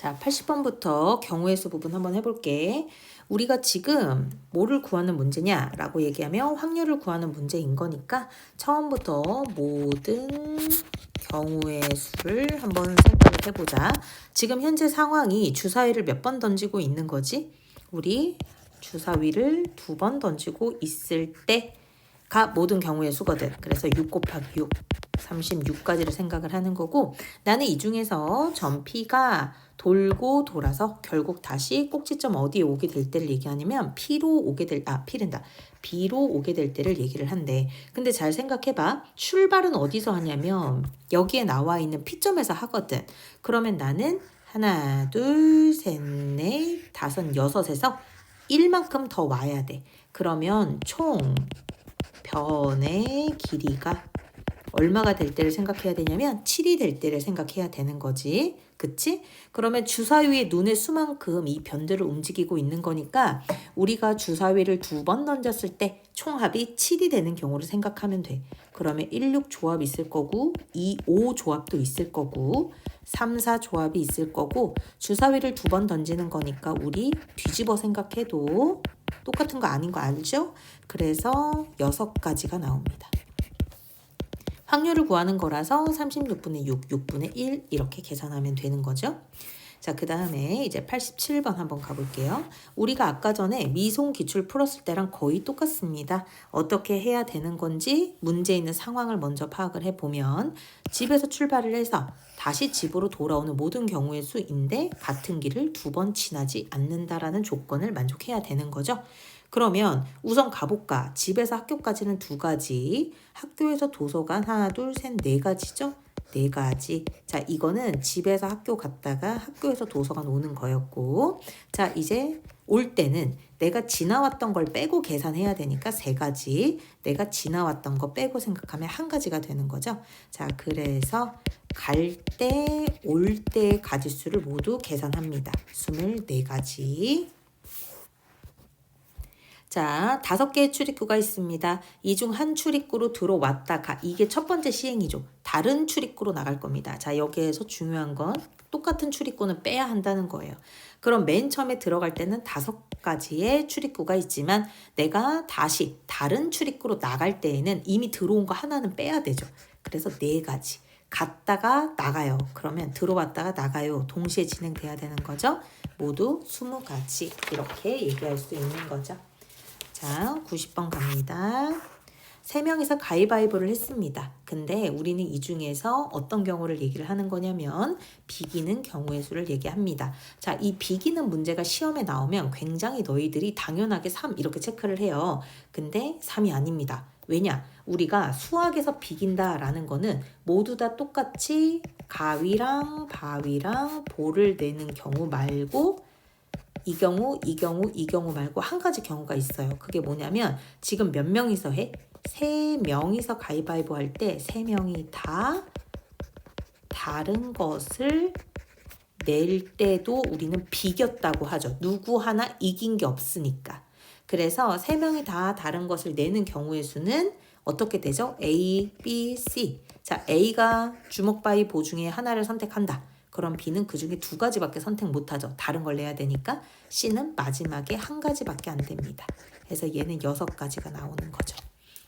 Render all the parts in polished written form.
자, 80번부터 경우의 수 부분 한번 해볼게. 우리가 지금 뭐를 구하는 문제냐라고 얘기하면 확률을 구하는 문제인 거니까 처음부터 모든 경우의 수를 한번 생각을 해보자. 지금 현재 상황이 주사위를 몇 번 던지고 있는 거지? 우리 주사위를 2번 던지고 있을 때가 모든 경우의 수거든. 그래서 6 곱하기 6, 36까지를 생각을 하는 거고, 나는 이 중에서 점 P가 돌고 돌아서 결국 다시 꼭지점 어디에 오게 될 때를 얘기하냐면 B로 오게 될 때를 얘기를 한대. 근데 잘 생각해봐. 출발은 어디서 하냐면 여기에 나와 있는 P점에서 하거든. 그러면 나는 하나, 둘, 셋, 넷, 다섯, 여섯에서 1만큼 더 와야 돼. 그러면 총 변의 길이가 얼마가 될 때를 생각해야 되냐면 7이 될 때를 생각해야 되는 거지. 그치? 그러면 주사위의 눈의 수만큼 이 변들을 움직이고 있는 거니까 우리가 주사위를 2번 던졌을 때 총합이 7이 되는 경우를 생각하면 돼. 그러면 1, 6 조합 있을 거고 2, 5 조합도 있을 거고 3, 4 조합이 있을 거고 주사위를 2번 던지는 거니까 우리 뒤집어 생각해도 똑같은 거 아닌 거 알죠? 그래서 6가지가 나옵니다. 확률을 구하는 거라서 36분의 6, 6분의 1 이렇게 계산하면 되는 거죠. 자, 그 다음에 이제 87번 한번 가볼게요. 우리가 아까 전에 미송 기출 풀었을 때랑 거의 똑같습니다. 어떻게 해야 되는 건지 문제 있는 상황을 먼저 파악을 해보면 집에서 출발을 해서 다시 집으로 돌아오는 모든 경우의 수인데 같은 길을 2번 지나지 않는다라는 조건을 만족해야 되는 거죠. 그러면 우선 가볼까? 집에서 학교까지는 2가지, 학교에서 도서관 하나, 둘, 셋, 4가지죠? 4가지. 자, 이거는 집에서 학교 갔다가 학교에서 도서관 오는 거였고, 자, 이제 올 때는 내가 지나왔던 걸 빼고 계산해야 되니까 3가지, 내가 지나왔던 거 빼고 생각하면 1가지가 되는 거죠. 자, 그래서 갈 때, 올 때 가지수를 모두 계산합니다. 24가지. 자, 5개의 출입구가 있습니다. 이 중 한 출입구로 들어왔다가 이게 첫 번째 시행이죠. 다른 출입구로 나갈 겁니다. 자, 여기에서 중요한 건 똑같은 출입구는 빼야 한다는 거예요. 그럼 맨 처음에 들어갈 때는 5가지의 출입구가 있지만 내가 다시 다른 출입구로 나갈 때에는 이미 들어온 거 하나는 빼야 되죠. 그래서 4가지. 갔다가 나가요. 그러면 들어왔다가 나가요. 동시에 진행돼야 되는 거죠. 모두 20가지 이렇게 얘기할 수 있는 거죠. 자, 90번 갑니다. 3명이서 가위바위보를 했습니다. 근데 우리는 이 중에서 어떤 경우를 얘기를 하는 거냐면 비기는 경우의 수를 얘기합니다. 자, 이 비기는 문제가 시험에 나오면 굉장히 너희들이 당연하게 3 이렇게 체크를 해요. 근데 3이 아닙니다. 왜냐? 우리가 수학에서 비긴다라는 거는 모두 다 똑같이 가위랑 바위랑 보를 내는 경우 말고 이 경우 말고 1가지 경우가 있어요. 그게 뭐냐면 지금 몇 명이서 해? 3명이서 가위바위보 할 때 3명이 다 다른 것을 낼 때도 우리는 비겼다고 하죠. 누구 하나 이긴 게 없으니까. 그래서 3명이 다 다른 것을 내는 경우의 수는 어떻게 되죠? A, B, C. 자, A가 주먹바위보 중에 하나를 선택한다. 그럼 B는 그 중에 2가지밖에 선택 못하죠. 다른 걸 내야 되니까. C는 마지막에 1가지밖에 안 됩니다. 그래서 얘는 6가지가 나오는 거죠.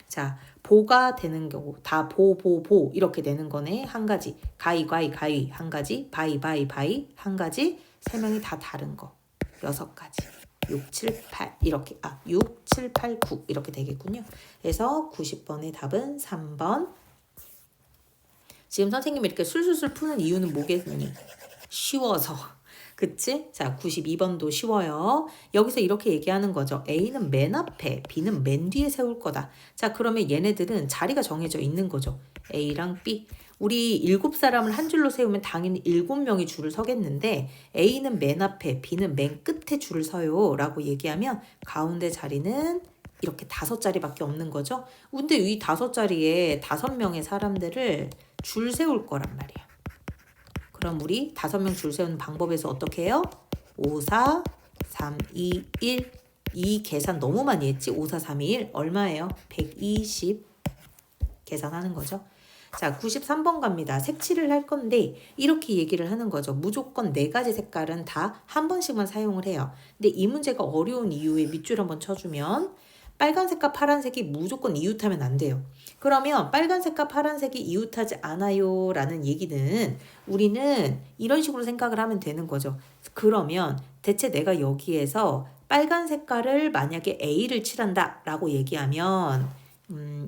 자, 보가 되는 경우 다 보 이렇게 되는 거네. 1가지. 가위 1가지. 바이 1가지. 3명이 다 다른 거 6가지. 6, 7, 8 이렇게 6, 7, 8, 9 이렇게 되겠군요. 그래서 90번의 답은 3번. 지금 선생님이 이렇게 술술술 푸는 이유는 뭐겠니? 쉬워서. 그치? 자, 92번도 쉬워요. 여기서 이렇게 얘기하는 거죠. A는 맨 앞에, B는 맨 뒤에 세울 거다. 자, 그러면 얘네들은 자리가 정해져 있는 거죠. A랑 B. 우리 7사람을 한 줄로 세우면 당연히 7명이 줄을 서겠는데 A는 맨 앞에, B는 맨 끝에 줄을 서요. 라고 얘기하면 가운데 자리는 이렇게 5자리밖에 없는 거죠. 근데 이 5자리에 5명의 사람들을 줄 세울 거란 말이야. 그럼 우리 5명 줄 세우는 방법에서 어떻게 해요? 5, 4, 3, 2, 1. 이 계산 너무 많이 했지? 5, 4, 3, 2, 1 얼마예요? 120 계산하는 거죠. 자, 93번 갑니다. 색칠을 할 건데 이렇게 얘기를 하는 거죠. 무조건 4가지 색깔은 다 한 번씩만 사용을 해요. 근데 이 문제가 어려운 이유에 밑줄 한번 쳐주면 빨간색과 파란색이 무조건 이웃하면 안 돼요. 그러면 빨간색과 파란색이 이웃하지 않아요 라는 얘기는 우리는 이런 식으로 생각을 하면 되는 거죠. 그러면 대체 내가 여기에서 빨간 색깔을 만약에 A를 칠한다 라고 얘기하면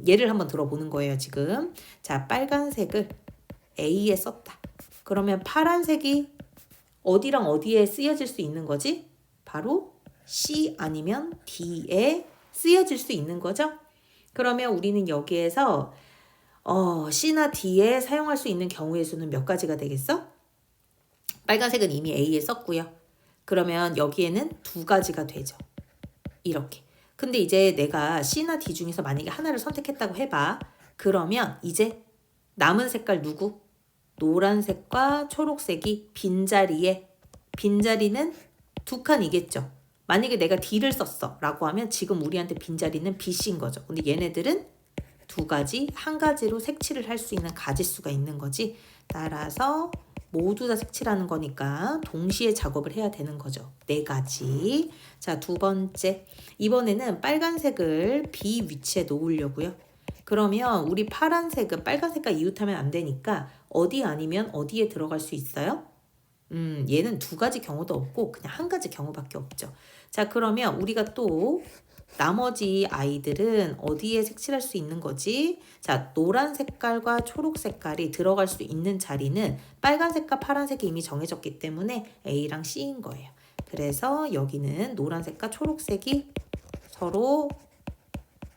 예를 한번 들어보는 거예요 지금. 자, 빨간색을 A에 썼다. 그러면 파란색이 어디랑 어디에 쓰여질 수 있는 거지? 바로 C 아니면 D에 쓰여질 수 있는 거죠. 그러면 우리는 여기에서 C나 D에 사용할 수 있는 경우의 수는 몇 가지가 되겠어? 빨간색은 이미 A에 썼고요. 그러면 여기에는 2가지가 되죠. 이렇게. 근데 이제 내가 C나 D 중에서 만약에 하나를 선택했다고 해봐. 그러면 이제 남은 색깔 누구? 노란색과 초록색이 빈자리는 2칸이겠죠. 만약에 내가 D를 썼어 라고 하면 지금 우리한테 빈자리는 BC인 거죠. 근데 얘네들은 2가지, 1가지로 색칠을 할 수 있는 가지수가 있는 거지. 따라서 모두 다 색칠하는 거니까 동시에 작업을 해야 되는 거죠. 4가지. 자, 2번째. 이번에는 빨간색을 B 위치에 놓으려고요. 그러면 우리 파란색은 빨간색과 이웃하면 안 되니까 어디 아니면 어디에 들어갈 수 있어요? 얘는 2가지 경우도 없고 그냥 1가지 경우밖에 없죠. 자, 그러면 우리가 또 나머지 아이들은 어디에 색칠할 수 있는 거지? 자, 노란 색깔과 초록 색깔이 들어갈 수 있는 자리는 빨간색과 파란색이 이미 정해졌기 때문에 A랑 C인 거예요. 그래서 여기는 노란색과 초록색이 서로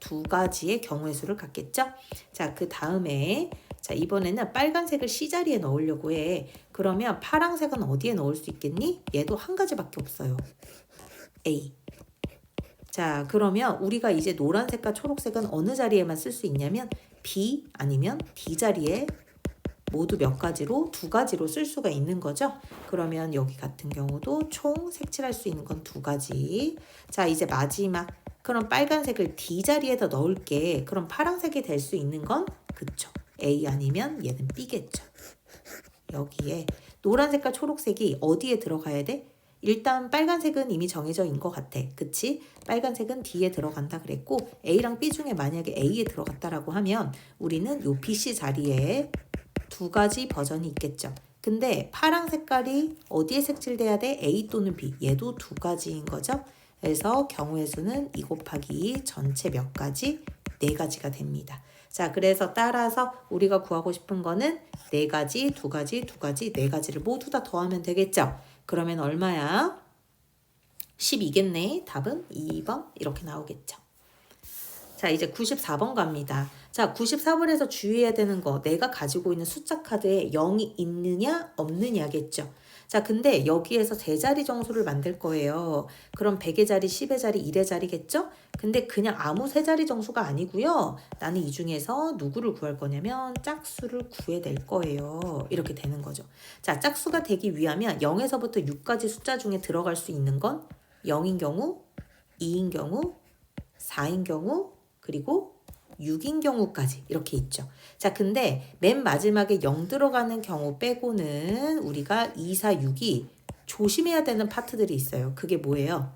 2가지의 경우의 수를 갖겠죠? 자, 그 다음에 자, 이번에는 빨간색을 C자리에 넣으려고 해. 그러면 파란색은 어디에 넣을 수 있겠니? 얘도 1가지밖에 없어요. A. 자, 그러면 우리가 이제 노란색과 초록색은 어느 자리에만 쓸 수 있냐면 B 아니면 D 자리에 모두 몇 가지로 2가지로 쓸 수가 있는 거죠. 그러면 여기 같은 경우도 총 색칠할 수 있는 건 2가지. 자, 이제 마지막. 그럼 빨간색을 D 자리에다 넣을게. 그럼 파란색이 될 수 있는 건 그쵸. A 아니면 얘는 B겠죠. 여기에 노란색과 초록색이 어디에 들어가야 돼? 일단 빨간색은 이미 정해져 있는 것 같아. 그치? 빨간색은 D에 들어간다 그랬고 A랑 B 중에 만약에 A에 들어갔다라고 하면 우리는 요 BC 자리에 2가지 버전이 있겠죠. 근데 파랑 색깔이 어디에 색칠돼야 돼? A 또는 B. 얘도 2가지인 거죠. 그래서 경우의 수는 2 곱하기 2 전체 몇 가지? 4가지가 됩니다. 자, 그래서 따라서 우리가 구하고 싶은 거는 4가지, 2가지, 2가지, 4가지를 모두 다 더하면 되겠죠. 그러면 얼마야? 12겠네. 답은 2번 이렇게 나오겠죠. 자, 이제 94번 갑니다. 자, 94번에서 주의해야 되는 거 내가 가지고 있는 숫자 카드에 0이 있느냐 없느냐겠죠. 자, 근데 여기에서 3자리 정수를 만들 거예요. 그럼 100의 자리, 10의 자리, 1의 자리겠죠? 근데 그냥 아무 3자리 정수가 아니고요. 나는 이 중에서 누구를 구할 거냐면 짝수를 구해낼 거예요. 이렇게 되는 거죠. 자, 짝수가 되기 위하면 0에서부터 6까지 숫자 중에 들어갈 수 있는 건 0인 경우, 2인 경우, 4인 경우, 그리고 6인 경우까지 이렇게 있죠. 자, 근데 맨 마지막에 0 들어가는 경우 빼고는 우리가 2, 4, 6이 조심해야 되는 파트들이 있어요. 그게 뭐예요?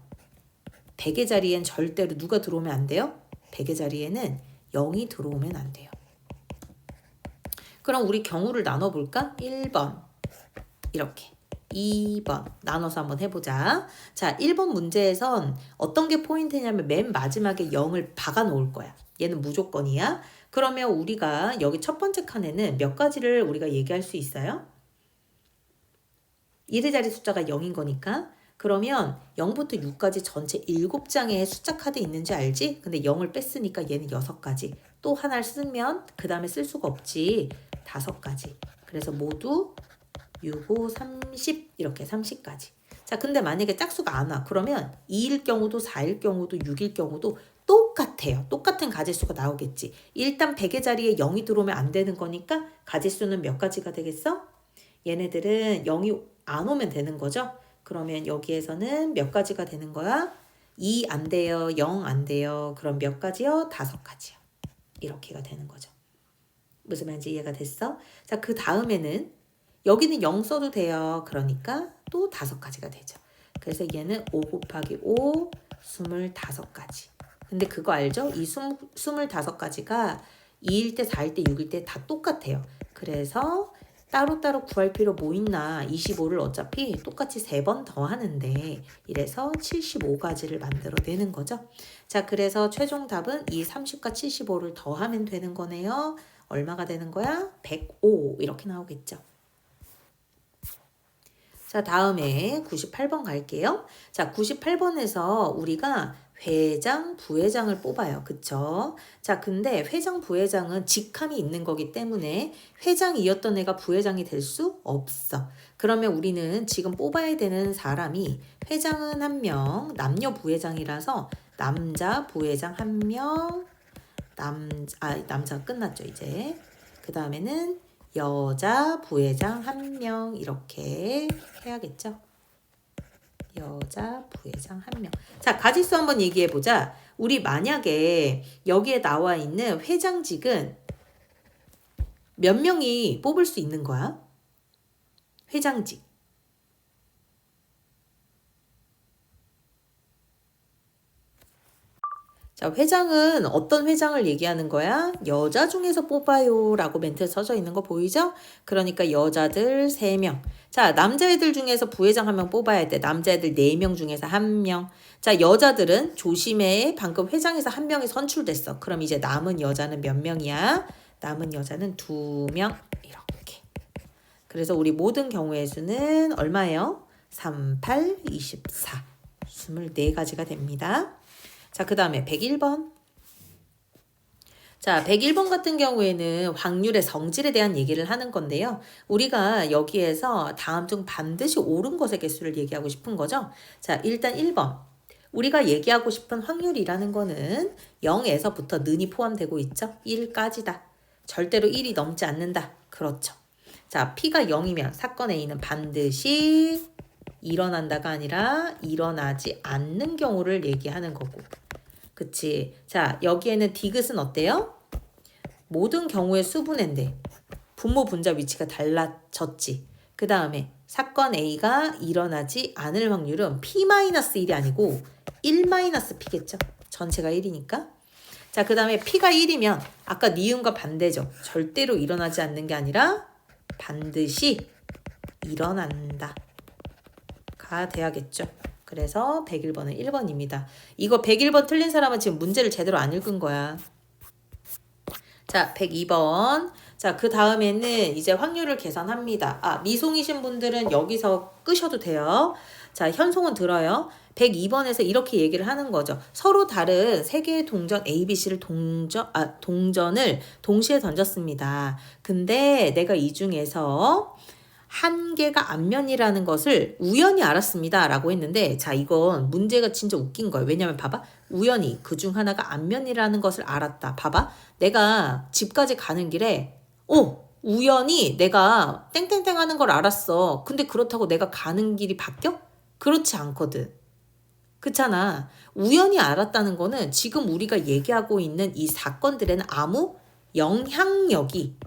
100의 자리엔 절대로 누가 들어오면 안 돼요? 100의 자리에는 0이 들어오면 안 돼요. 그럼 우리 경우를 나눠볼까? 1번 이렇게 2번 나눠서 한번 해보자. 자, 1번 문제에선 어떤 게 포인트냐면 맨 마지막에 0을 박아 놓을 거야. 얘는 무조건이야. 그러면 우리가 여기 첫 번째 칸에는 몇 가지를 우리가 얘기할 수 있어요? 1의 자리 숫자가 0인 거니까. 그러면 0부터 6까지 전체 7장의 숫자 카드 있는지 알지? 근데 0을 뺐으니까 얘는 6가지. 또 하나를 쓰면 그 다음에 쓸 수가 없지. 5가지. 그래서 모두 6, 5, 30 이렇게 30까지. 자, 근데 만약에 짝수가 안 와. 그러면 2일 경우도 4일 경우도 6일 경우도 똑같아요. 똑같은 가지수가 나오겠지. 일단 100의 자리에 0이 들어오면 안 되는 거니까 가지수는 몇 가지가 되겠어? 얘네들은 0이 안 오면 되는 거죠. 그러면 여기에서는 몇 가지가 되는 거야? 2 안 돼요. 0 안 돼요. 그럼 몇 가지요? 5가지요. 이렇게가 되는 거죠. 무슨 말인지 이해가 됐어? 자, 그 다음에는 여기는 0 써도 돼요. 그러니까 또 5가지가 되죠. 그래서 얘는 5 곱하기 5, 25가지. 근데 그거 알죠? 이 25가지가 2일 때, 4일 때, 6일 때 다 똑같아요. 그래서 따로따로 구할 필요 뭐 있나? 25를 어차피 똑같이 3번 더 하는데 이래서 75가지를 만들어내는 거죠. 자, 그래서 최종 답은 이 30과 75를 더하면 되는 거네요. 얼마가 되는 거야? 105 이렇게 나오겠죠. 자, 다음에 98번 갈게요. 자, 98번에서 우리가 회장, 부회장을 뽑아요. 그쵸? 자, 근데 회장, 부회장은 직함이 있는 거기 때문에 회장이었던 애가 부회장이 될 수 없어. 그러면 우리는 지금 뽑아야 되는 사람이 회장은 1명, 남녀 부회장이라서 남자 부회장 1명, 남자가 끝났죠, 이제. 그 다음에는 여자 부회장 1명 이렇게 해야겠죠. 여자 부회장 1명. 자, 가짓수 한번 얘기해 보자. 우리 만약에 여기에 나와 있는 회장직은 몇 명이 뽑을 수 있는 거야? 회장직. 자, 회장은 어떤 회장을 얘기하는 거야? 여자 중에서 뽑아요 라고 멘트에 써져 있는 거 보이죠? 그러니까 여자들 3명. 자, 남자애들 중에서 부회장 1명 뽑아야 돼. 남자애들 4명 중에서 1명. 자, 여자들은 조심해. 방금 회장에서 1명이 선출됐어. 그럼 이제 남은 여자는 몇 명이야? 남은 여자는 2명. 이렇게. 그래서 우리 모든 경우의 수는 얼마예요? 3, 8, 24. 24가지가 됩니다. 자, 그 다음에 101번. 자, 101번 같은 경우에는 확률의 성질에 대한 얘기를 하는 건데요. 우리가 여기에서 다음 중 반드시 옳은 것의 개수를 얘기하고 싶은 거죠. 자, 일단 1번. 우리가 얘기하고 싶은 확률이라는 거는 0에서부터 는이 포함되고 있죠. 1까지다. 절대로 1이 넘지 않는다. 그렇죠. 자, P가 0이면 사건 A는 반드시 일어난다가 아니라 일어나지 않는 경우를 얘기하는 거고. 그치. 자, 여기에는 디귿은 어때요? 모든 경우의 수분인데 분모 분자 위치가 달라졌지. 그 다음에 사건 A가 일어나지 않을 확률은 P-1이 아니고 1-P겠죠. 전체가 1이니까. 자, 그 다음에 P가 1이면 아까 니은과 반대죠. 절대로 일어나지 않는 게 아니라 반드시 일어난다. 가 돼야겠죠. 그래서 101번은 1번입니다. 이거 101번 틀린 사람은 지금 문제를 제대로 안 읽은 거야. 자, 102번. 자, 그 다음에는 이제 확률을 계산합니다. 아, 미송이신 분들은 여기서 끄셔도 돼요. 자, 현송은 들어요. 102번에서 이렇게 얘기를 하는 거죠. 서로 다른 세 개의 동전 A, B, C를 동전을 동시에 던졌습니다. 근데 내가 이 중에서 한 개가 앞면이라는 것을 우연히 알았습니다 라고 했는데, 자, 이건 문제가 진짜 웃긴 거예요. 왜냐면 봐봐, 우연히 그 중 하나가 앞면이라는 것을 알았다. 봐봐, 내가 집까지 가는 길에 우연히 내가 땡땡땡 하는 걸 알았어. 근데 그렇다고 내가 가는 길이 바뀌어? 그렇지 않거든. 그렇잖아. 우연히 알았다는 거는 지금 우리가 얘기하고 있는 이 사건들에는 아무 영향력이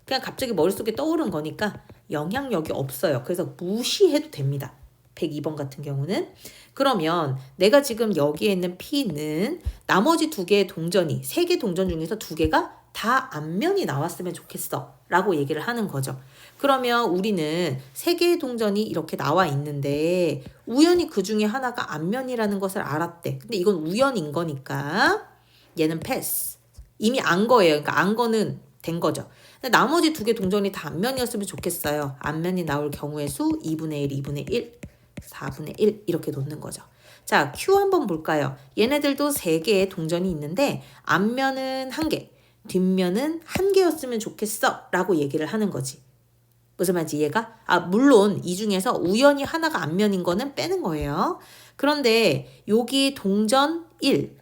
그냥 갑자기 머릿속에 떠오른 거니까 영향력이 없어요. 그래서 무시해도 됩니다. 102번 같은 경우는. 그러면 내가 지금 여기에 있는 P는 나머지 2개의 동전이 3개 동전 중에서 2개가 다 앞면이 나왔으면 좋겠어 라고 얘기를 하는 거죠. 그러면 우리는 3개의 동전이 이렇게 나와 있는데 우연히 그 중에 하나가 앞면이라는 것을 알았대. 근데 이건 우연인 거니까 얘는 패스. 이미 안 거예요. 그러니까 안 거는 된 거죠. 나머지 2개 동전이 다 앞면이었으면 좋겠어요. 앞면이 나올 경우의 수 2분의 1, 2분의 1, 4분의 1 이렇게 놓는 거죠. 자, Q 한번 볼까요? 얘네들도 3개의 동전이 있는데 앞면은 1개, 뒷면은 1개였으면 좋겠어 라고 얘기를 하는 거지. 무슨 말인지 이해가? 아, 물론 이 중에서 우연히 하나가 앞면인 거는 빼는 거예요. 그런데 여기 동전 1,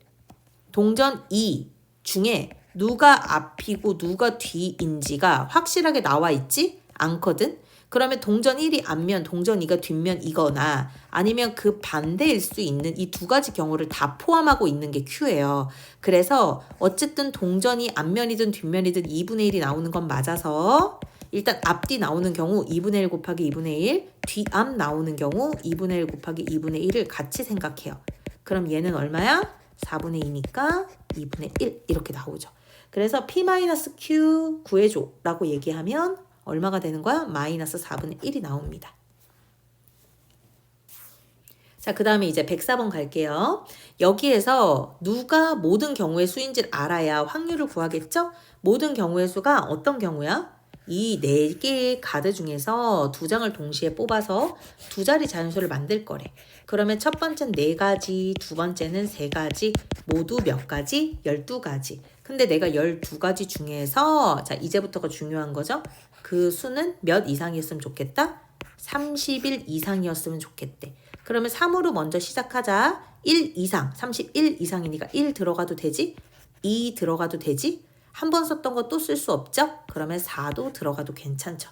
동전 2 중에 누가 앞이고 누가 뒤인지가 확실하게 나와 있지 않거든. 그러면 동전 1이 앞면, 동전 2가 뒷면이거나 아니면 그 반대일 수 있는 이 두 가지 경우를 다 포함하고 있는 게 Q예요. 그래서 어쨌든 동전이 앞면이든 뒷면이든 2분의 1이 나오는 건 맞아서 일단 앞뒤 나오는 경우 2분의 1 곱하기 2분의 1, 뒤앞 나오는 경우 2분의 1 곱하기 2분의 1을 같이 생각해요. 그럼 얘는 얼마야? 4분의 2니까 2분의 1 이렇게 나오죠. 그래서 P-Q 구해줘 라고 얘기하면 얼마가 되는 거야? 마이너스 4분의 1이 나옵니다. 자, 그 다음에 이제 104번 갈게요. 여기에서 누가 모든 경우의 수인지를 알아야 확률을 구하겠죠? 모든 경우의 수가 어떤 경우야? 이 4개의 카드 중에서 2장을 동시에 뽑아서 두 자리 자연수를 만들 거래. 그러면 첫 번째는 4가지, 두 번째는 3가지, 모두 몇 가지? 12가지. 근데 내가 12가지 중에서 자, 이제부터가 중요한 거죠. 그 수는 몇 이상이었으면 좋겠다? 30일 이상이었으면 좋겠대. 그러면 3으로 먼저 시작하자. 1 이상, 31 이상이니까 1 들어가도 되지? 2 들어가도 되지? 한 번 썼던 거 또 쓸 수 없죠? 그러면 4도 들어가도 괜찮죠?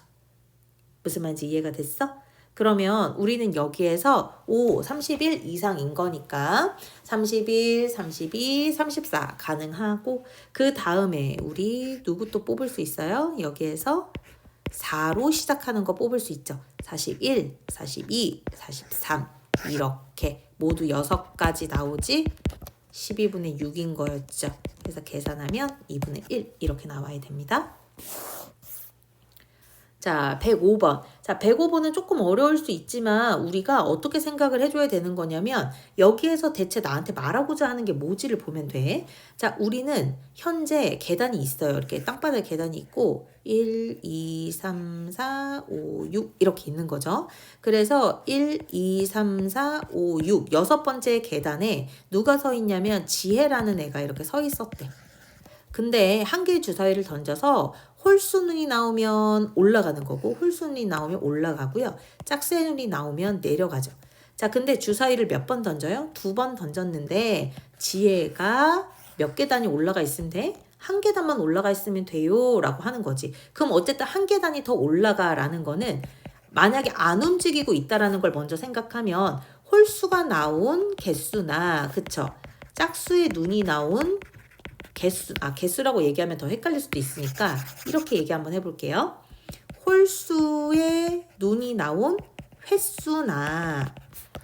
무슨 말인지 이해가 됐어? 그러면 우리는 여기에서 31 이상인 거니까 31, 32, 34 가능하고 그 다음에 우리 누구 또 뽑을 수 있어요? 여기에서 4로 시작하는 거 뽑을 수 있죠. 41, 42, 43 이렇게 모두 6가지 나오지 12분의 6인 거였죠. 그래서 계산하면 2분의 1 이렇게 나와야 됩니다. 자, 105번. 자, 105번은 조금 어려울 수 있지만 우리가 어떻게 생각을 해줘야 되는 거냐면 여기에서 대체 나한테 말하고자 하는 게 뭐지를 보면 돼. 자, 우리는 현재 계단이 있어요. 이렇게 땅바닥에 계단이 있고 1, 2, 3, 4, 5, 6 이렇게 있는 거죠. 그래서 1, 2, 3, 4, 5, 6 6번째 계단에 누가 서 있냐면 지혜라는 애가 이렇게 서 있었대. 근데 한 개의 주사위를 던져서 홀수눈이 나오면 올라가는 거고 홀수눈이 나오면 올라가고요. 짝수의 눈이 나오면 내려가죠. 자, 근데 주사위를 몇 번 던져요? 2번 던졌는데 지혜가 몇 계단이 올라가 있으면 돼? 한 계단만 올라가 있으면 돼요 라고 하는 거지. 그럼 어쨌든 한 계단이 더 올라가라는 거는 만약에 안 움직이고 있다라는 걸 먼저 생각하면 홀수가 나온 개수나 그쵸? 짝수의 눈이 나온 개수라고 얘기하면 더 헷갈릴 수도 있으니까 이렇게 얘기 한번 해볼게요. 홀수의 눈이 나온 횟수나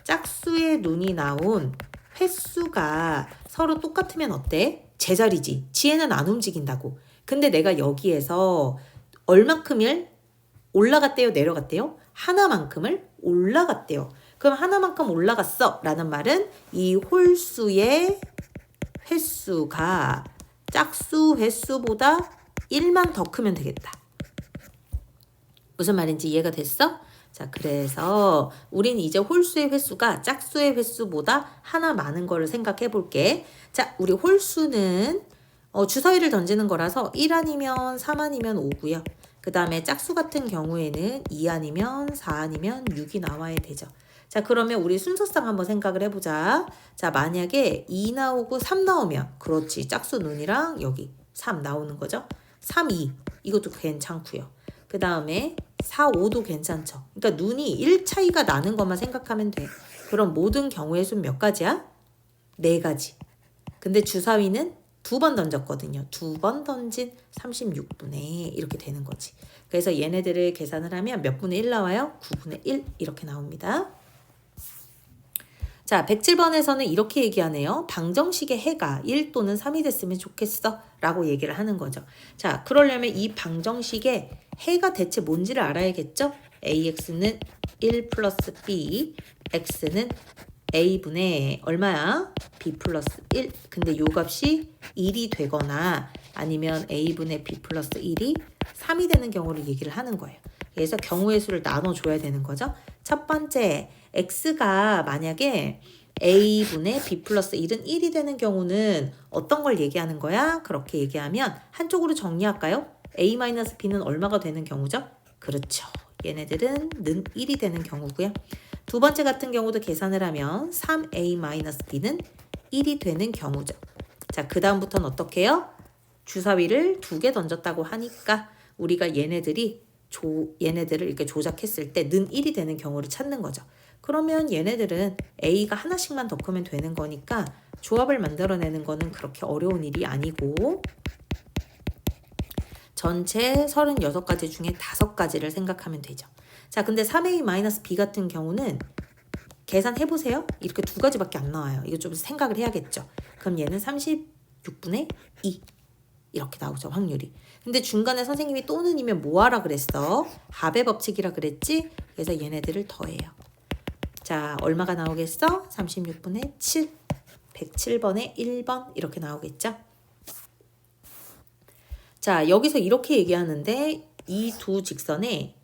짝수의 눈이 나온 횟수가 서로 똑같으면 어때? 제자리지. 지혜는 안 움직인다고. 근데 내가 여기에서 얼마큼을 올라갔대요? 내려갔대요? 하나만큼을 올라갔대요. 그럼 하나만큼 올라갔어 라는 말은 이 홀수의 횟수가 짝수 횟수보다 1만 더 크면 되겠다. 무슨 말인지 이해가 됐어? 자, 그래서 우린 이제 홀수의 횟수가 짝수의 횟수보다 하나 많은 거를 생각해 볼게. 자, 우리 홀수는 주사위를 던지는 거라서 1 아니면 3 아니면 5고요. 그 다음에 짝수 같은 경우에는 2 아니면 4 아니면 6이 나와야 되죠. 자, 그러면 우리 순서상 한번 생각을 해보자. 자, 만약에 2 나오고 3 나오면 그렇지. 짝수 눈이랑 여기 3 나오는 거죠. 3, 2 이것도 괜찮고요. 그 다음에 4, 5도 괜찮죠. 그러니까 눈이 1 차이가 나는 것만 생각하면 돼. 그럼 모든 경우의 수는 몇 가지야? 4가지. 근데 주사위는 2번 던졌거든요. 2번 던진 36분의 이렇게 되는 거지. 그래서 얘네들을 계산을 하면 몇 분의 1 나와요? 9분의 1 이렇게 나옵니다. 자, 107번에서는 이렇게 얘기하네요. 방정식의 해가 1 또는 3이 됐으면 좋겠어 라고 얘기를 하는 거죠. 자, 그러려면 이 방정식의 해가 대체 뭔지를 알아야겠죠? AX는 1 플러스 B, X는 A분의 얼마야? B 플러스 1. 근데 요 값이 1이 되거나 아니면 A분의 B 플러스 1이 3이 되는 경우를 얘기를 하는 거예요. 그래서 경우의 수를 나눠줘야 되는 거죠. 첫 번째, X가 만약에 A분의 B 플러스 1은 1이 되는 경우는 어떤 걸 얘기하는 거야? 그렇게 얘기하면 한쪽으로 정리할까요? A-B는 얼마가 되는 경우죠? 그렇죠. 얘네들은 는 1이 되는 경우고요. 두 번째 같은 경우도 계산을 하면 3A-B는 1이 되는 경우죠. 자, 그 다음부터는 어떻게 해요? 주사위를 2개 던졌다고 하니까 우리가 얘네들이 얘네들을 이렇게 조작했을 때 는 1이 되는 경우를 찾는 거죠. 그러면 얘네들은 A가 하나씩만 더 크면 되는 거니까 조합을 만들어내는 거는 그렇게 어려운 일이 아니고 전체 36가지 중에 5가지를 생각하면 되죠. 자, 근데 3A-B 같은 경우는 계산해보세요. 이렇게 2가지밖에 안 나와요. 이거 좀 생각을 해야겠죠. 그럼 얘는 36분의 2 이렇게 나오죠, 확률이. 근데 중간에 선생님이 또는이면 뭐하라 그랬어? 합의 법칙이라 그랬지? 그래서 얘네들을 더해요. 자, 얼마가 나오겠어? 36분의 7, 107번에 1번 이렇게 나오겠죠? 자, 여기서 이렇게 얘기하는데 이 두 직선의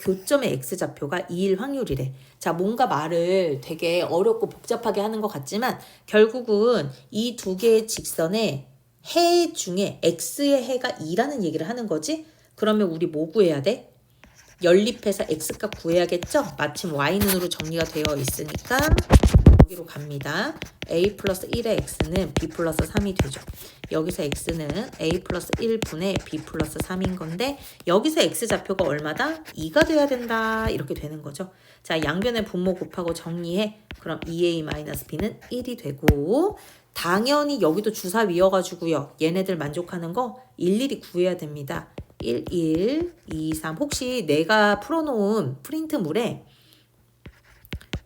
교점의 x좌표가 2일 확률이래. 자, 뭔가 말을 되게 어렵고 복잡하게 하는 것 같지만 결국은 이 두 개의 직선의 해 중에 x의 해가 2라는 얘기를 하는 거지? 그러면 우리 뭐 구해야 돼? 연립해서 x값 구해야겠죠? 마침 y눈으로 정리가 되어 있으니까 여기로 갑니다. a 플러스 1의 x는 b 플러스 3이 되죠. 여기서 x는 a 플러스 1분의 b 플러스 3인 건데 여기서 x좌표가 얼마다? 2가 돼야 된다. 이렇게 되는 거죠. 자, 양변의 분모 곱하고 정리해. 그럼 2a-b는 1이 되고 당연히 여기도 주사 위어가지고요. 얘네들 만족하는 거 일일이 구해야 됩니다. 1, 1, 2, 3 혹시 내가 풀어놓은 프린트물에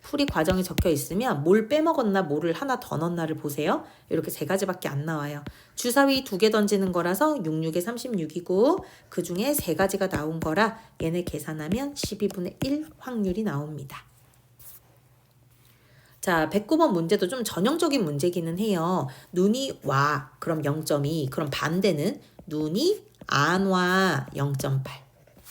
풀이 과정이 적혀 있으면 뭘 빼먹었나 뭐를 하나 더 넣었나를 보세요. 이렇게 3가지밖에 안 나와요. 주사위 2개 던지는 거라서 6, 6에 36이고 그 중에 3가지가 나온 거라 얘네 계산하면 12분의 1 확률이 나옵니다. 자, 109번 문제도 좀 전형적인 문제기는 해요. 눈이 와, 그럼 0.2. 그럼 반대는 눈이 안 와, 0.8.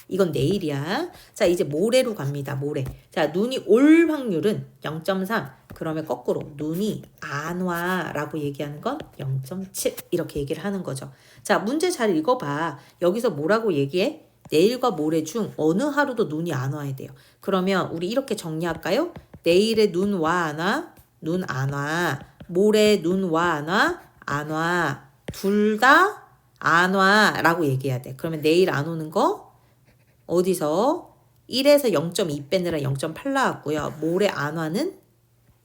이건 내일이야. 자, 이제 모레로 갑니다. 모레. 자, 눈이 올 확률은 0.3. 그러면 거꾸로 눈이 안 와 라고 얘기하는 건 0.7 이렇게 얘기를 하는 거죠. 자, 문제 잘 읽어봐. 여기서 뭐라고 얘기해? 내일과 모레 중 어느 하루도 눈이 안 와야 돼요. 그러면 우리 이렇게 정리할까요? 내일에 눈 와, 안 와? 눈 안 와. 모레 눈 와, 안 와? 안 와. 둘 다 안 와 라고 얘기해야 돼. 그러면 내일 안 오는 거 어디서? 1에서 0.2 빼느라 0.8 나왔고요. 모레 안 와는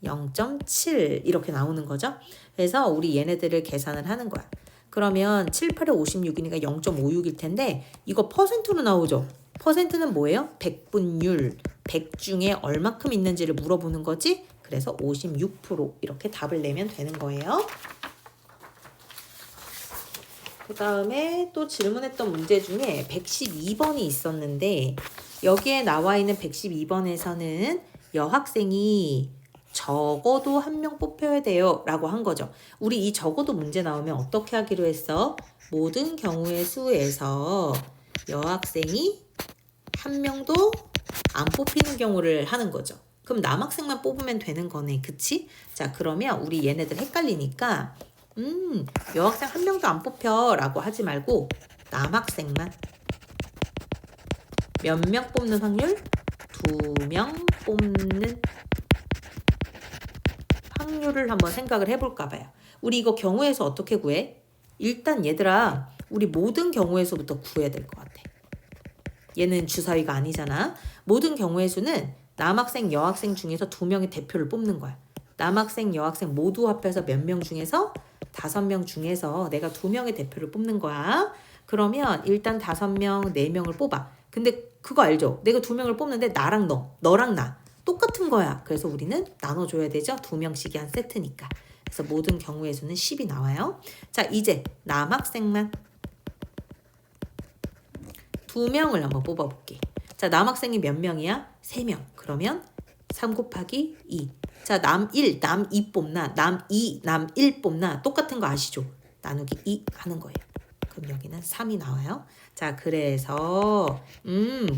0.7 이렇게 나오는 거죠. 그래서 우리 얘네들을 계산을 하는 거야. 그러면 7, 8에 56이니까 0.56일 텐데 이거 퍼센트로 나오죠. 퍼센트는 뭐예요? 백분율. 100 중에 얼마큼 있는지를 물어보는 거지. 그래서 56% 이렇게 답을 내면 되는 거예요. 그 다음에 또 질문했던 문제 중에 112번이 있었는데 여기에 나와 있는 112번에서는 여학생이 적어도 1명 뽑혀야 돼요 라고 한 거죠. 우리 이 적어도 문제 나오면 어떻게 하기로 했어? 모든 경우의 수에서 여학생이 1명도 안 뽑히는 경우를 하는 거죠. 그럼 남학생만 뽑으면 되는 거네. 그치? 자, 그러면 우리 얘네들 헷갈리니까 여학생 1명도 안 뽑혀 라고 하지 말고 남학생만 몇 명 뽑는 확률? 2명 뽑는 확률을 한번 생각을 해볼까 봐요. 우리 이거 경우에서 어떻게 구해? 일단 얘들아 우리 모든 경우에서부터 구해야 될 것 같아. 얘는 주사위가 아니잖아. 모든 경우의 수는 남학생, 여학생 중에서 2명의 대표를 뽑는 거야. 남학생, 여학생 모두 합해서 몇 명 중에서 5명 중에서 내가 2명의 대표를 뽑는 거야. 그러면 일단 5명, 4명을 뽑아. 근데 그거 알죠? 내가 2명을 뽑는데 나랑 너랑 나 똑같은 거야. 그래서 우리는 나눠줘야 되죠. 2명씩이 한 세트니까. 그래서 모든 경우의 수는 10이 나와요. 자, 이제 남학생만 2명을 한번 뽑아볼게. 자, 남학생이 몇 명이야? 3명. 그러면 3 곱하기 2. 자, 남 1, 남 2 뽑나? 남 2, 남 1 뽑나? 똑같은 거 아시죠? 나누기 2 하는 거예요. 그럼 여기는 3이 나와요. 자, 그래서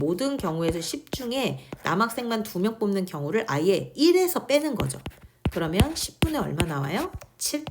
모든 경우에서 10 중에 남학생만 2명 뽑는 경우를 아예 1에서 빼는 거죠. 그러면 10분의 얼마 나와요? 7.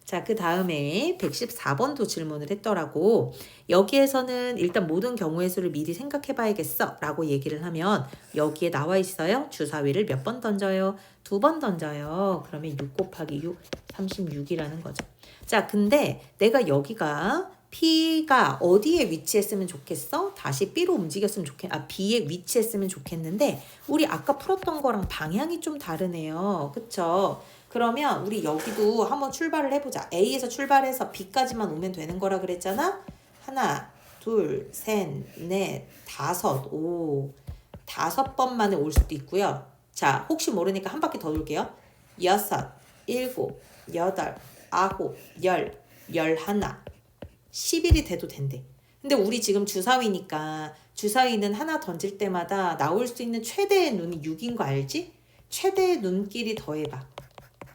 자, 그 다음에 114번도 질문을 했더라고. 여기에서는 일단 모든 경우의 수를 미리 생각해 봐야겠어 라고 얘기를 하면 여기에 나와 있어요. 주사위를 몇 번 던져요? 2번 던져요. 그러면 6 곱하기 6, 36이라는 거죠. 자, 근데 내가 여기가 P가 어디에 위치했으면 좋겠어? 다시 B로 움직였으면 B에 위치했으면 좋겠는데 우리 아까 풀었던 거랑 방향이 좀 다르네요. 그쵸? 그러면 우리 여기도 한번 출발을 해보자. A에서 출발해서 B까지만 오면 되는 거라 그랬잖아? 하나, 둘, 셋, 넷, 다섯, 오. 5번 만에 올 수도 있고요. 자, 혹시 모르니까 한 바퀴 더 돌게요. 6, 7, 8, 9, 10, 11, 10일이 돼도 된대. 근데 우리 지금 주사위니까 주사위는 하나 던질 때마다 나올 수 있는 최대의 눈이 6인 거 알지? 최대의 눈끼리 더해봐.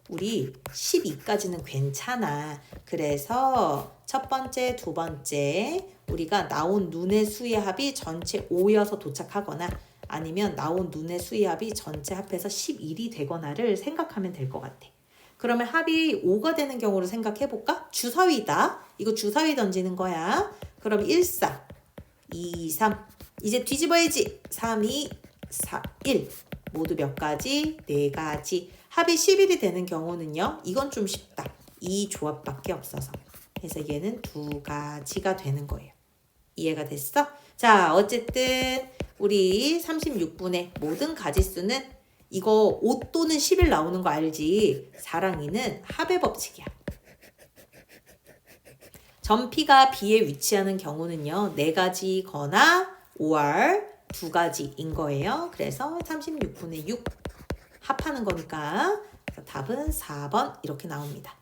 우리 12까지는 괜찮아. 그래서 첫 번째, 두 번째 우리가 나온 눈의 수의 합이 전체 5여서 도착하거나 아니면 나온 눈의 수의 합이 전체 합해서 11이 되거나를 생각하면 될 것 같아. 그러면 합이 5가 되는 경우를 생각해볼까? 주사위다. 이거 주사위 던지는 거야. 그럼 1, 4, 2, 3. 이제 뒤집어야지. 3, 2, 4, 1. 모두 몇 가지? 4가지. 합이 11이 되는 경우는요. 이건 좀 쉽다. 이 조합밖에 없어서. 그래서 얘는 2가지가 되는 거예요. 이해가 됐어? 자, 어쨌든 우리 36분의 모든 가지수는 이거 5 또는 11 나오는 거 알지? 4랑 2는 합의 법칙이야. 점 P가 B에 위치하는 경우는요. 4가지거나 5월 2가지인 거예요. 그래서 36분의 6 합하는 거니까 답은 4번 이렇게 나옵니다.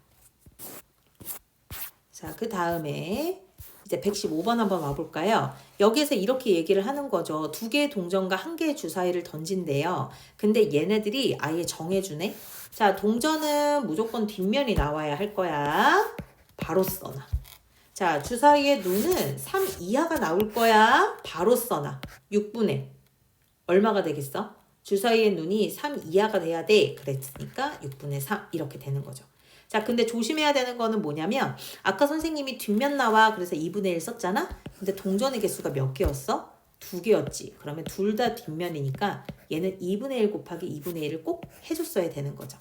자, 그 다음에 이제 115번 한번 와볼까요? 여기에서 이렇게 얘기를 하는 거죠. 2개의 동전과 1개의 주사위를 던진대요. 근데 얘네들이 아예 정해주네. 자, 동전은 무조건 뒷면이 나와야 할 거야. 바로 써놔. 자, 주사위의 눈은 3 이하가 나올 거야. 바로 써놔. 6분의 얼마가 되겠어? 주사위의 눈이 3 이하가 돼야 돼. 그랬으니까 6분의 3 이렇게 되는 거죠. 자, 근데 조심해야 되는 거는 뭐냐면 아까 선생님이 뒷면 나와 그래서 2분의 1 썼잖아. 근데 동전의 개수가 몇 개였어? 2개였지. 그러면 둘 다 뒷면이니까 얘는 2분의 1 곱하기 2분의 1을 꼭 해줬어야 되는 거죠.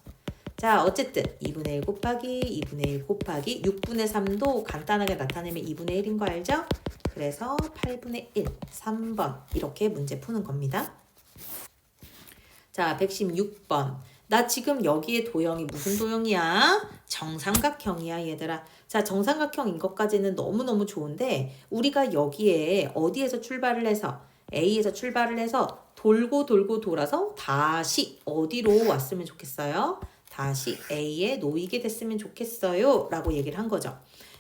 자, 어쨌든 2분의 1 곱하기 2분의 1 곱하기 6분의 3도 간단하게 나타내면 2분의 1인 거 알죠? 그래서 8분의 1, 3번 이렇게 문제 푸는 겁니다. 자, 116번. 나 지금 여기에 도형이 무슨 도형이야? 정삼각형이야, 얘들아. 자, 정삼각형인 것까지는 너무너무 좋은데 우리가 여기에 어디에서 출발을 해서 A에서 출발을 해서 돌고 돌고 돌아서 다시 어디로 왔으면 좋겠어요? 다시 A에 놓이게 됐으면 좋겠어요 라고 얘기를 한 거죠.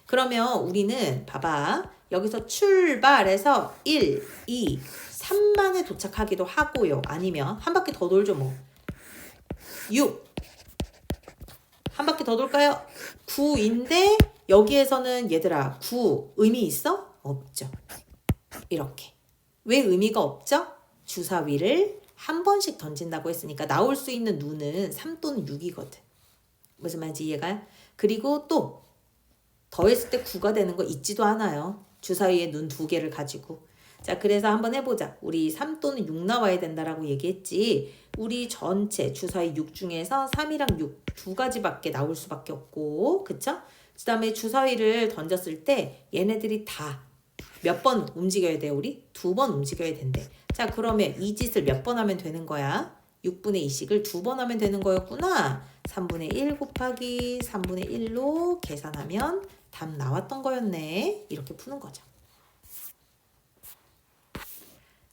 그러면 우리는 봐봐. 여기서 출발해서 1, 2, 3만에 도착하기도 하고요. 아니면 한 바퀴 더 돌죠 뭐. 6. 한 바퀴 더 돌까요? 9인데 여기에서는 얘들아 9 의미 있어? 없죠. 이렇게. 왜 의미가 없죠? 주사위를 한 번씩 던진다고 했으니까 나올 수 있는 눈은 3 또는 6이거든. 무슨 말인지 이해가? 그리고 또 더했을 때 9가 되는 거 있지도 않아요. 주사위에 눈 2개를 가지고. 자, 그래서 한번 해보자. 우리 3 또는 6 나와야 된다라고 얘기했지. 우리 전체 주사위 6 중에서 3이랑 6 2가지밖에 나올 수밖에 없고, 그쵸? 그 다음에 주사위를 던졌을 때 얘네들이 다 몇 번 움직여야 돼, 우리? 2번 움직여야 된대. 자, 그러면 이 짓을 몇 번 하면 되는 거야? 6분의 2씩을 2번 하면 되는 거였구나. 3분의 1 곱하기 3분의 1로 계산하면 답 나왔던 거였네. 이렇게 푸는 거죠.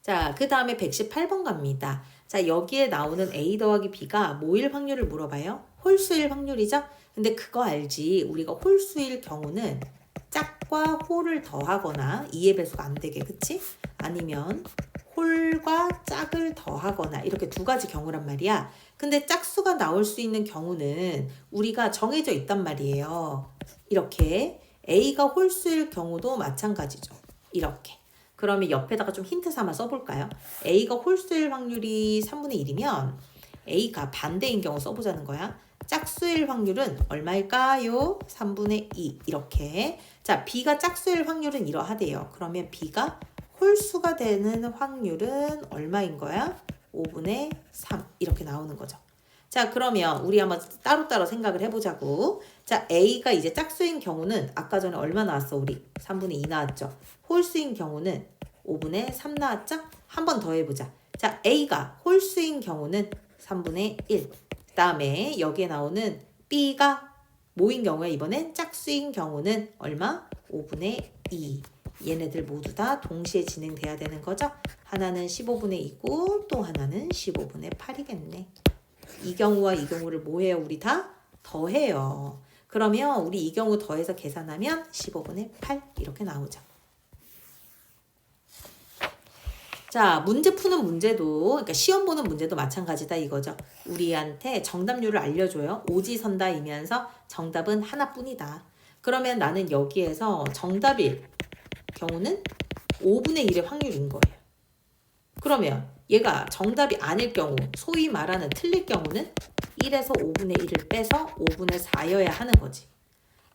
자, 그 다음에 118번 갑니다. 자, 여기에 나오는 A 더하기 B가 뭐일 확률을 물어봐요? 홀수일 확률이죠? 근데 그거 알지? 우리가 홀수일 경우는 짝과 홀을 더하거나 2의 배수가 안 되게, 그치? 아니면 홀과 짝을 더하거나 이렇게 2가지 경우란 말이야. 근데 짝수가 나올 수 있는 경우는 우리가 정해져 있단 말이에요. 이렇게 A가 홀수일 경우도 마찬가지죠. 이렇게. 그러면 옆에다가 좀 힌트 삼아 써볼까요? A가 홀수일 확률이 3분의 1이면 A가 반대인 경우 써보자는 거야. 짝수일 확률은 얼마일까요? 3분의 2 이렇게. 자, B가 짝수일 확률은 이러하대요. 그러면 B가 홀수가 되는 확률은 얼마인 거야? 5분의 3 이렇게 나오는 거죠. 자, 그러면 우리 한번 따로따로 생각을 해보자고. 자, A가 이제 짝수인 경우는 아까 전에 얼마 나왔어? 우리 3분의 2 나왔죠. 홀수인 경우는 5분의 3 나왔죠? 한 번 더 해보자. 자, A가 홀수인 경우는 3분의 1. 그 다음에 여기에 나오는 B가 뭐인 경우에 이번엔 짝수인 경우는 얼마? 5분의 2. 얘네들 모두 다 동시에 진행돼야 되는 거죠? 하나는 15분의 2고 또 하나는 15분의 8이겠네. 이 경우와 이 경우를 뭐 해요? 우리 다 더해요. 그러면 우리 이 경우 더해서 계산하면 15분의 8 이렇게 나오죠. 자, 문제 푸는 문제도, 그러니까 시험 보는 문제도 마찬가지다 이거죠. 우리한테 정답률을 알려줘요. 오지선다이면서 정답은 하나뿐이다. 그러면 나는 여기에서 정답일 경우는 5분의 1의 확률인 거예요. 그러면 얘가 정답이 아닐 경우, 소위 말하는 틀릴 경우는 1에서 5분의 1을 빼서 5분의 4여야 하는 거지.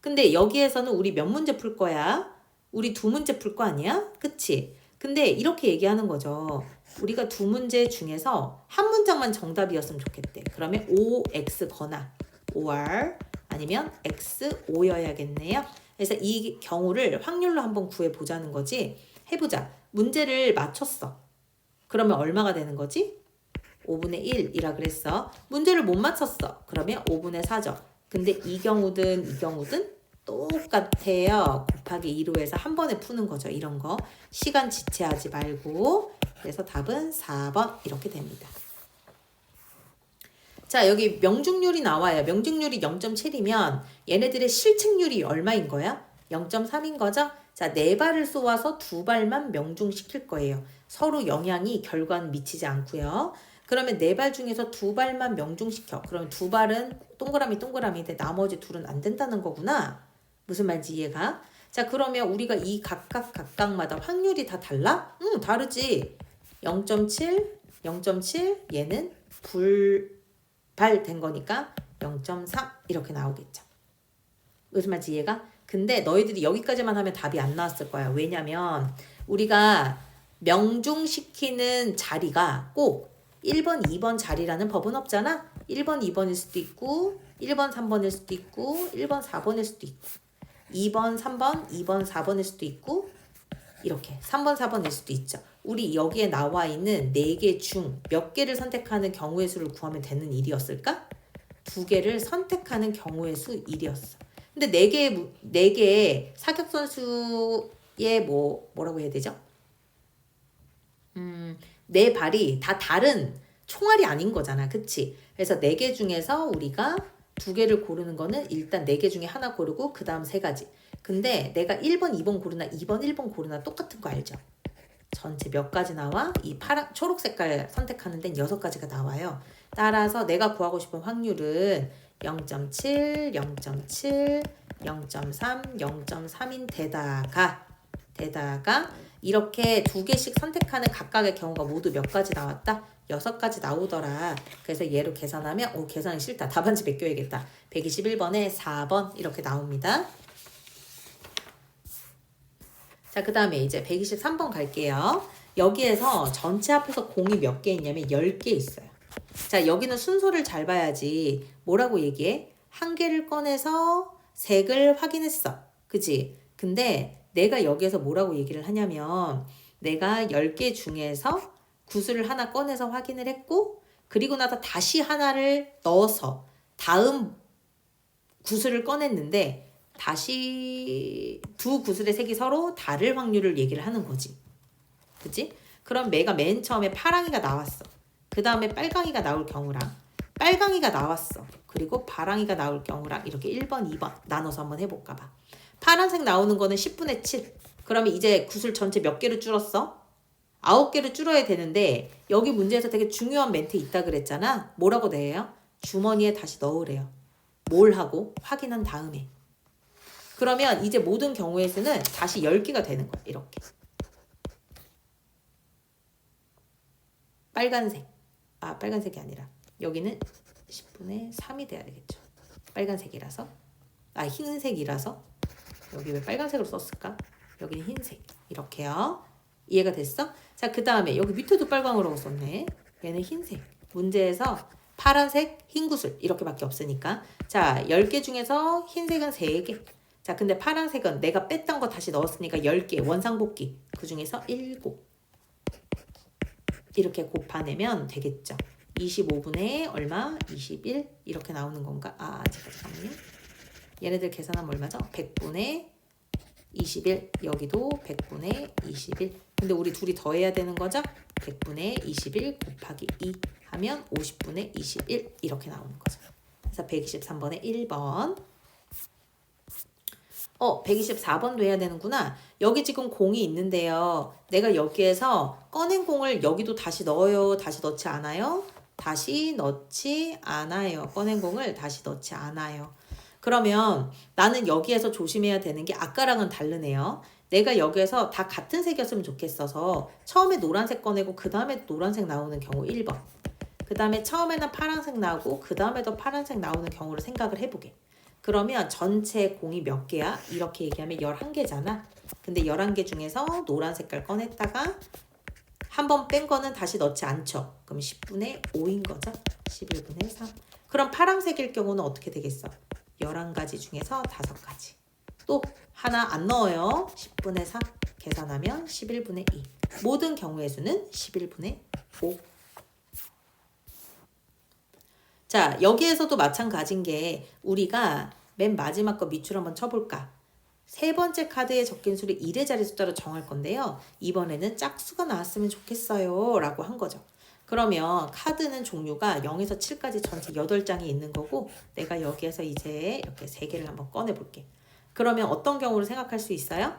근데 여기에서는 우리 몇 문제 풀 거야? 우리 2문제 풀 거 아니야? 그치? 근데 이렇게 얘기하는 거죠. 우리가 2문제 중에서 한 문장만 정답이었으면 좋겠대. 그러면 OX거나 OR 아니면 XO여야겠네요. 그래서 이 경우를 확률로 한번 구해보자는 거지. 해보자. 문제를 맞췄어. 그러면 얼마가 되는 거지? 5분의 1이라 그랬어. 문제를 못 맞췄어. 그러면 5분의 4죠. 근데 이 경우든 똑같아요. 곱하기 2로 해서 한 번에 푸는 거죠. 이런 거. 시간 지체하지 말고. 그래서 답은 4번 이렇게 됩니다. 자, 여기 명중률이 나와요. 명중률이 0.7이면 얘네들의 실책률이 얼마인 거야? 0.3인 거죠? 자, 4발을 쏘아서 2발만 명중시킬 거예요. 서로 영향이 결과는 미치지 않고요. 그러면 4발 중에서 2발만 명중시켜. 그러면 2발은 동그라미인데 나머지 둘은 안 된다는 거구나. 무슨 말인지 이해가? 자, 그러면 우리가 이 각각마다 확률이 다 달라? 다르지. 0.7 얘는 불발된 거니까 0.3 이렇게 나오겠죠. 무슨 말인지 이해가? 근데 너희들이 여기까지만 하면 답이 안 나왔을 거야. 왜냐면 우리가 명중시키는 자리가 꼭 1번, 2번 자리라는 법은 없잖아. 1번, 2번일 수도 있고 1번, 3번일 수도 있고 1번, 4번일 수도 있고 2번, 3번, 2번, 4번일 수도 있고 이렇게 3번, 4번일 수도 있죠. 우리 여기에 나와 있는 4개 중 몇 개를 선택하는 경우의 수를 구하면 되는 일이었을까? 2개를 선택하는 경우의 수 1이었어. 근데 4개의 사격선수의 뭐라고 해야 되죠? 네 발이 다 다른 총알이 아닌 거잖아. 그치? 그래서 4개 중에서 우리가 2개를 고르는 거는 일단 4개 중에 하나 고르고 그 다음 3가지. 근데 내가 1번, 2번 고르나 2번, 1번 고르나 똑같은 거 알죠? 전체 몇 가지 나와? 이 초록 색깔 선택하는 데는 6가지가 나와요. 따라서 내가 구하고 싶은 확률은 0.7, 0.7, 0.3, 0.3인 데다가 이렇게 2개씩 선택하는 각각의 경우가 모두 몇 가지 나왔다? 6가지 나오더라. 그래서 얘로 계산하면 계산이 싫다. 답안지 베껴야겠다. 121번에 4번 이렇게 나옵니다. 자, 그 다음에 이제 123번 갈게요. 여기에서 전체 합해서 공이 몇 개 있냐면 10개 있어요. 자, 여기는 순서를 잘 봐야지. 뭐라고 얘기해? 한 개를 꺼내서 색을 확인했어. 그치? 근데 내가 여기에서 뭐라고 얘기를 하냐면 내가 10개 중에서 구슬을 하나 꺼내서 확인을 했고 그리고 나서 다시 하나를 넣어서 다음 구슬을 꺼냈는데 다시 두 구슬의 색이 서로 다를 확률을 얘기를 하는 거지. 그치? 그럼 내가 맨 처음에 파랑이가 나왔어. 그 다음에 빨강이가 나올 경우랑 빨강이가 나왔어. 그리고 파랑이가 나올 경우랑 이렇게 1번, 2번 나눠서 한번 해볼까 봐. 파란색 나오는 거는 10분의 7. 그러면 이제 구슬 전체 몇 개를 줄었어? 9개를 줄어야 되는데 여기 문제에서 되게 중요한 멘트 있다 그랬잖아. 뭐라고 돼요? 주머니에 다시 넣으래요. 뭘 하고? 확인한 다음에. 그러면 이제 모든 경우의 수는 다시 10개가 되는 거야. 이렇게. 빨간색이 아니라 여기는 10분의 3이 돼야 되겠죠. 빨간색이라서. 흰색이라서. 여기 왜 빨간색으로 썼을까? 여기는 흰색. 이렇게요. 이해가 됐어? 자, 그 다음에 여기 밑에도 빨강으로 썼네. 얘는 흰색. 문제에서 파란색, 흰 구슬 이렇게밖에 없으니까. 자, 10개 중에서 흰색은 3개. 자, 근데 파란색은 내가 뺐던 거 다시 넣었으니까 10개 원상복귀. 그 중에서 7. 이렇게 곱해내면 되겠죠. 25분의 얼마? 21 이렇게 나오는 건가? 아, 잠깐만요. 얘네들 계산하면 얼마죠? 100분의 21 여기도 100분의 21 근데 우리 둘이 더해야 되는 거죠? 100분의 21 곱하기 2 하면 50분의 21 이렇게 나오는 거죠. 그래서 123번에 1번 124번도 해야 되는구나. 여기 지금 공이 있는데요. 내가 여기에서 꺼낸 공을 여기도 다시 넣어요? 다시 넣지 않아요? 다시 넣지 않아요. 꺼낸 공을 다시 넣지 않아요. 그러면 나는 여기에서 조심해야 되는 게 아까랑은 다르네요. 내가 여기에서 다 같은 색이었으면 좋겠어서 처음에 노란색 꺼내고 그 다음에 노란색 나오는 경우 1번. 그 다음에 처음에는 파란색 나오고 그 다음에도 파란색 나오는 경우를 생각을 해보게. 그러면 전체 공이 몇 개야? 이렇게 얘기하면 11개잖아. 근데 11개 중에서 노란 색깔 꺼냈다가 한 번 뺀 거는 다시 넣지 않죠. 그럼 10분의 5인 거죠. 11분의 3. 그럼 파란색일 경우는 어떻게 되겠어? 11가지 중에서 5가지. 또 하나 안 넣어요. 10분의 4. 계산하면 11분의 2. 모든 경우의 수는 11분의 5. 자, 여기에서도 마찬가지인 게 우리가 맨 마지막 거 밑줄 한번 쳐볼까? 세 번째 카드에 적힌 수를 1의 자리 숫자로 정할 건데요. 이번에는 짝수가 나왔으면 좋겠어요. 라고 한 거죠. 그러면 카드는 종류가 0에서 7까지 전체 8장이 있는 거고 내가 여기에서 이제 이렇게 3개를 한번 꺼내볼게. 그러면 어떤 경우를 생각할 수 있어요?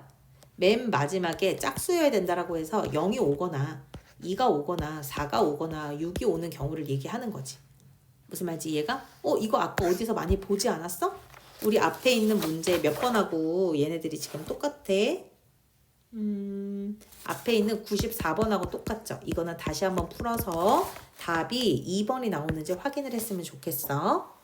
맨 마지막에 짝수여야 된다라고 해서 0이 오거나 2가 오거나 4가 오거나 6이 오는 경우를 얘기하는 거지. 무슨 말인지 이해가? 이거 아까 어디서 많이 보지 않았어? 우리 앞에 있는 문제 몇 번하고 얘네들이 지금 똑같아. 앞에 있는 94번하고 똑같죠? 이거는 다시 한번 풀어서 답이 2번이 나오는지 확인을 했으면 좋겠어.